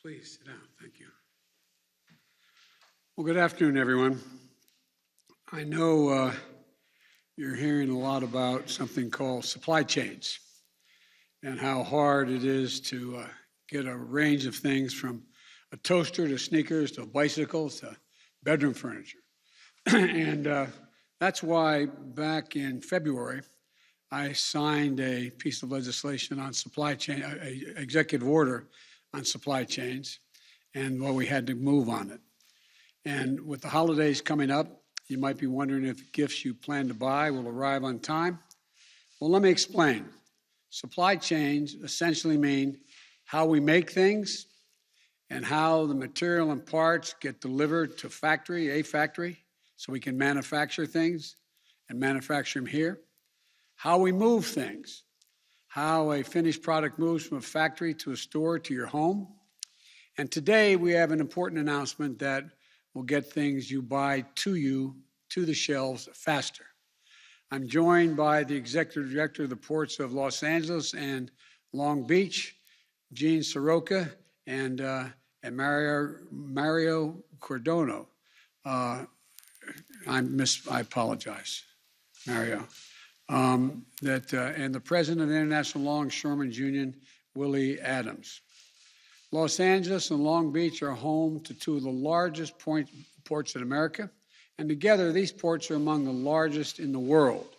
Please sit down. Thank you. Well, good afternoon, everyone. I know you're hearing a lot about something called supply chains and how hard it is to get a range of things from a toaster to sneakers to bicycles to bedroom furniture. and that's why back in February, I signed a piece of legislation on supply chain, an executive order on supply chains, and well, we had to move on it. And with the holidays coming up, you might be wondering if the gifts you plan to buy will arrive on time. Well, let me explain. Supply chains essentially mean how we make things and how the material and parts get delivered to a factory, so we can manufacture things and manufacture them here. How we move things, how a finished product moves from a factory to a store to your home. And today we have an important announcement that will get things you buy to the shelves faster. I'm joined by the Executive Director of the Ports of Los Angeles and Long Beach, Gene Soroka, and Mario Cordono. I apologize, Mario. And the President of the International Longshoremen's Union, Willie Adams. Los Angeles and Long Beach are home to two of the largest ports in America, and together these ports are among the largest in the world.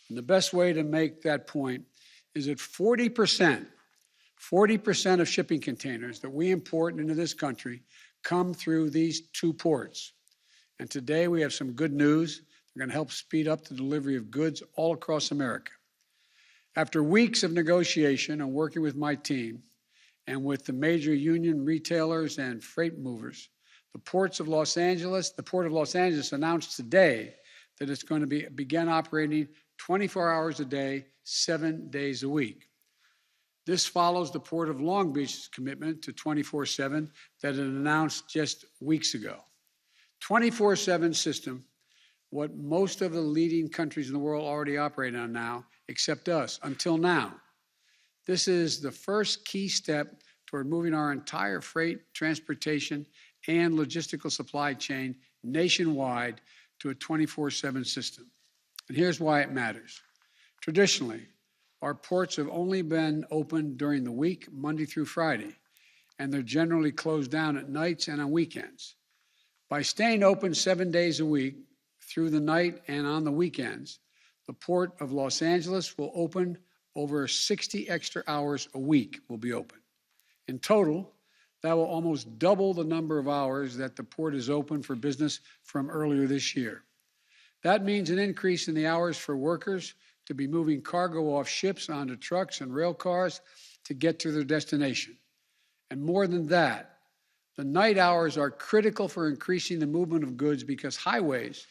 And the best way to make that point is that 40% of shipping containers that we import into this country come through these two ports. And today we have some good news. They're going to help speed up the delivery of goods all across America. After weeks of negotiation and working with my team and with the major union retailers and freight movers, the Port of Los Angeles announced today that it's going to begin operating 24 hours a day, 7 days a week. This follows the Port of Long Beach's commitment to 24/7 that it announced just weeks ago. 24/7 system, what most of the leading countries in the world already operate on now, except us, until now. This is the first key step toward moving our entire freight, transportation, and logistical supply chain nationwide to a 24/7 system. And here's why it matters. Traditionally, our ports have only been open during the week, Monday through Friday, and they're generally closed down at nights and on weekends. By staying open 7 days a week, through the night and on the weekends, the Port of Los Angeles will open over 60 extra hours a week will be open. In total, that will almost double the number of hours that the port is open for business from earlier this year. That means an increase in the hours for workers to be moving cargo off ships onto trucks and rail cars to get to their destination. And more than that, the night hours are critical for increasing the movement of goods because highways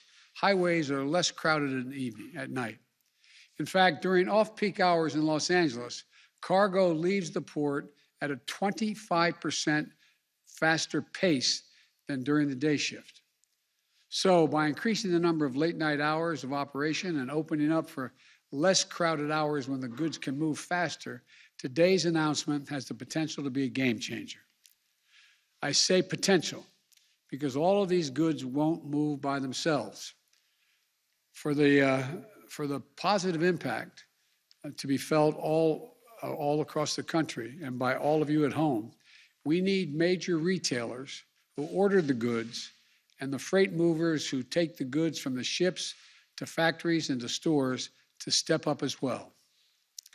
are less crowded at night. In fact, during off-peak hours in Los Angeles, cargo leaves the port at a 25% faster pace than during the day shift. So by increasing the number of late-night hours of operation and opening up for less crowded hours when the goods can move faster, today's announcement has the potential to be a game changer. I say potential because all of these goods won't move by themselves. For the positive impact to be felt all across the country and by all of you at home, we need major retailers who order the goods and the freight movers who take the goods from the ships to factories and to stores to step up as well.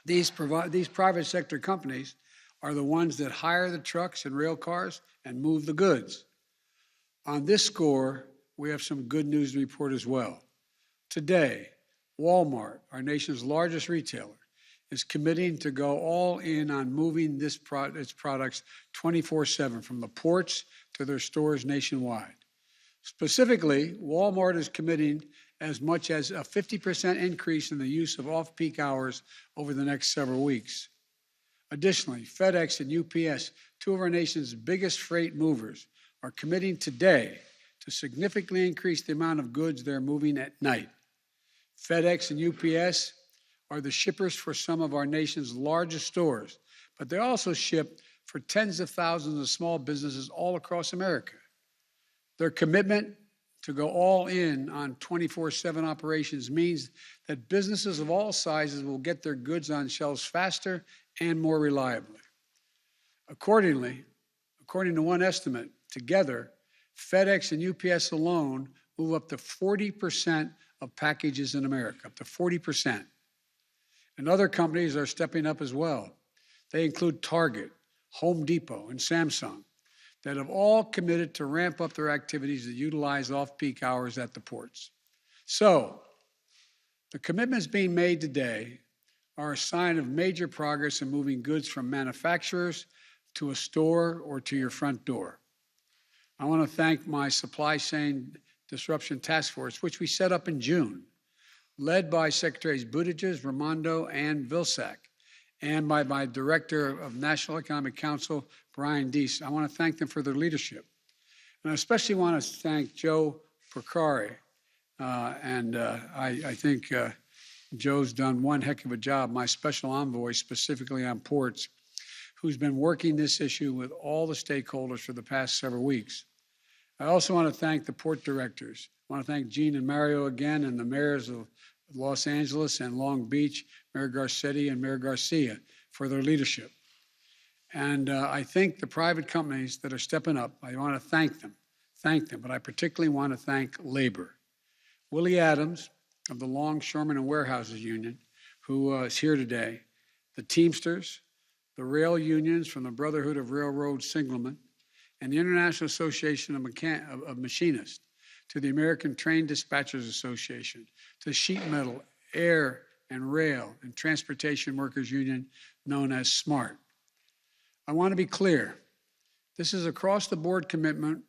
These private sector companies are the ones that hire the trucks and rail cars and move the goods. On this score, we have some good news to report as well. Today, Walmart, our nation's largest retailer, is committing to go all in on moving its products 24/7 from the ports to their stores nationwide. Specifically, Walmart is committing as much as a 50% increase in the use of off-peak hours over the next several weeks. Additionally, FedEx and UPS, two of our nation's biggest freight movers, are committing today to significantly increase the amount of goods they're moving at night. FedEx and UPS are the shippers for some of our nation's largest stores, but they also ship for tens of thousands of small businesses all across America. Their commitment to go all in on 24/7 operations means that businesses of all sizes will get their goods on shelves faster and more reliably. Accordingly, according to one estimate, together, FedEx and UPS alone move up to 40% of packages in America, up to 40%. And other companies are stepping up as well. They include Target, Home Depot, and Samsung that have all committed to ramp up their activities to utilize off-peak hours at the ports. So, the commitments being made today are a sign of major progress in moving goods from manufacturers to a store or to your front door. I want to thank my Supply Chain Disruption Task Force, which we set up in June, led by Secretaries Buttigieg, Raimondo, and Vilsack, and by my Director of National Economic Council, Brian Deese. I want to thank them for their leadership. And I especially want to thank Joe Procari. I think Joe's done one heck of a job, my special envoy specifically on ports, who's been working this issue with all the stakeholders for the past several weeks. I also want to thank the port directors. I want to thank Gene and Mario again, and the mayors of Los Angeles and Long Beach, Mayor Garcetti and Mayor Garcia, for their leadership. And I think the private companies that are stepping up, I want to thank them, but I particularly want to thank labor. Willie Adams of the Longshoremen and Warehouses Union, who is here today, the Teamsters, the rail unions from the Brotherhood of Railroad Signalmen, and the International Association of Machinists, to the American Train Dispatchers Association, to Sheet Metal, Air and Rail, and Transportation Workers Union, known as SMART. I want to be clear. This is across-the-board commitment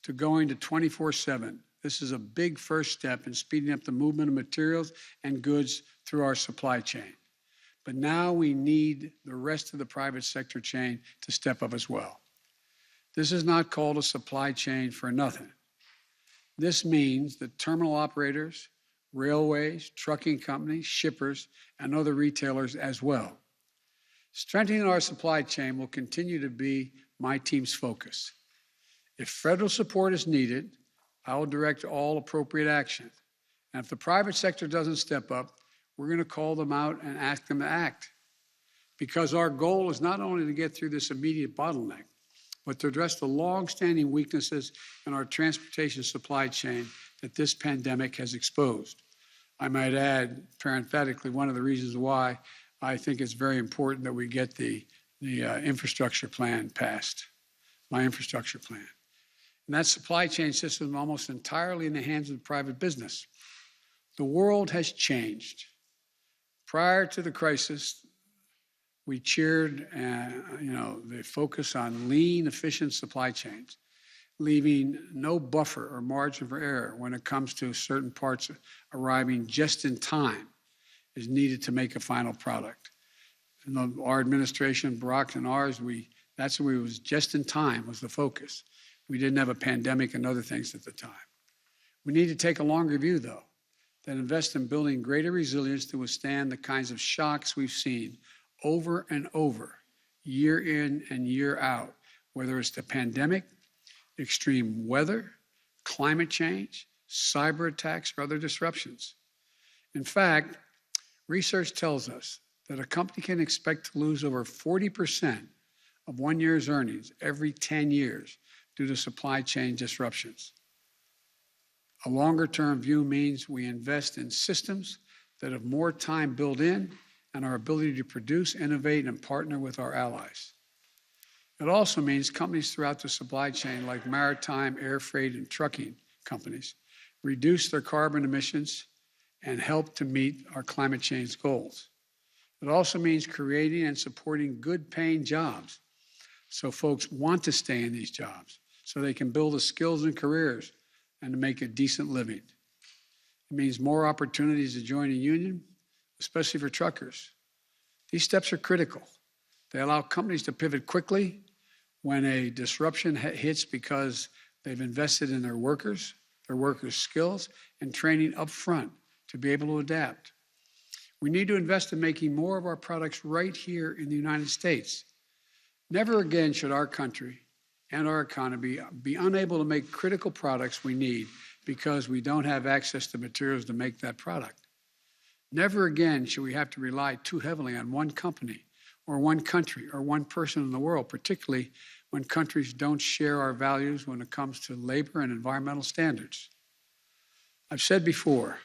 to going to 24/7. This is a big first step in speeding up the movement of materials and goods through our supply chain. But now we need the rest of the private sector chain to step up as well. This is not called a supply chain for nothing. This means that terminal operators, railways, trucking companies, shippers, and other retailers as well. Strengthening our supply chain will continue to be my team's focus. If federal support is needed, I will direct all appropriate action. And if the private sector doesn't step up, we're going to call them out and ask them to act. Because our goal is not only to get through this immediate bottleneck, but to address the long-standing weaknesses in our transportation supply chain that this pandemic has exposed. I might add, parenthetically, one of the reasons why I think it's very important that we get the infrastructure plan passed, my infrastructure plan. And that supply chain system is almost entirely in the hands of private business. The world has changed. Prior to the crisis, we cheered the focus on lean, efficient supply chains, leaving no buffer or margin for error when it comes to certain parts arriving just in time is needed to make a final product. And our administration, Barack and ours, that's where it was just in time was the focus. We didn't have a pandemic and other things at the time. We need to take a longer view, though, that invest in building greater resilience to withstand the kinds of shocks we've seen over and over, year in and year out, whether it's the pandemic, extreme weather, climate change, cyber attacks, or other disruptions. In fact, research tells us that a company can expect to lose over 40% of 1 year's earnings every 10 years due to supply chain disruptions. A longer-term view means we invest in systems that have more time built in and our ability to produce, innovate, and partner with our allies. It also means companies throughout the supply chain, like maritime, air freight, and trucking companies, reduce their carbon emissions and help to meet our climate change goals. It also means creating and supporting good-paying jobs so folks want to stay in these jobs, so they can build the skills and careers and to make a decent living. It means more opportunities to join a union, especially for truckers. These steps are critical. They allow companies to pivot quickly when a disruption hits because they've invested in their workers' skills, and training up front to be able to adapt. We need to invest in making more of our products right here in the United States. Never again should our country and our economy be unable to make critical products we need because we don't have access to materials to make that product. Never again should we have to rely too heavily on one company or one country or one person in the world, particularly when countries don't share our values when it comes to labor and environmental standards. I've said before,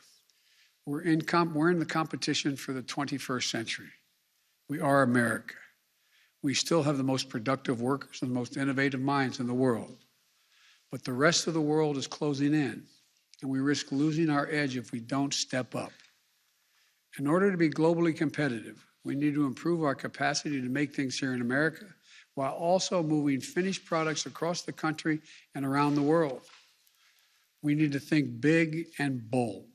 we're in the competition for the 21st century. We are America. We still have the most productive workers and the most innovative minds in the world. But the rest of the world is closing in, and we risk losing our edge if we don't step up. In order to be globally competitive, we need to improve our capacity to make things here in America while also moving finished products across the country and around the world. We need to think big and bold.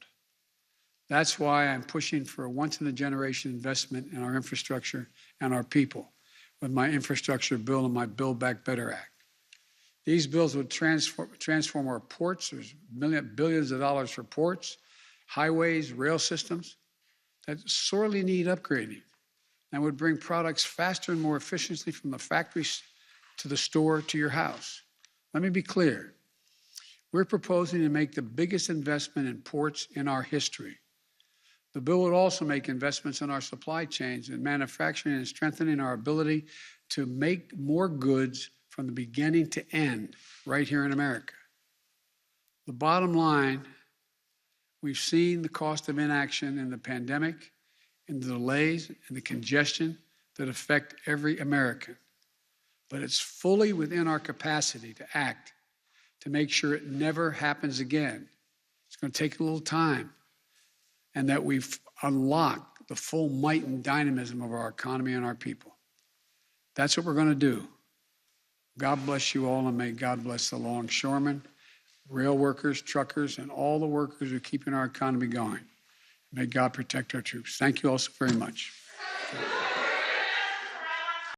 That's why I'm pushing for a once-in-a-generation investment in our infrastructure and our people with my infrastructure bill and my Build Back Better Act. These bills would transform our ports. There's billions of dollars for ports, highways, rail systems that sorely need upgrading and would bring products faster and more efficiently from the factories to the store to your house. Let me be clear. We're proposing to make the biggest investment in ports in our history. The bill would also make investments in our supply chains and manufacturing and strengthening our ability to make more goods from the beginning to end right here in America. The bottom line, we've seen the cost of inaction in the pandemic, and the delays and the congestion that affect every American. But it's fully within our capacity to act to make sure it never happens again. It's going to take a little time, and that we've unlocked the full might and dynamism of our economy and our people. That's what we're going to do. God bless you all, and may God bless the longshoremen, rail workers, truckers, and all the workers who are keeping our economy going. May God protect our troops. Thank you all so very much.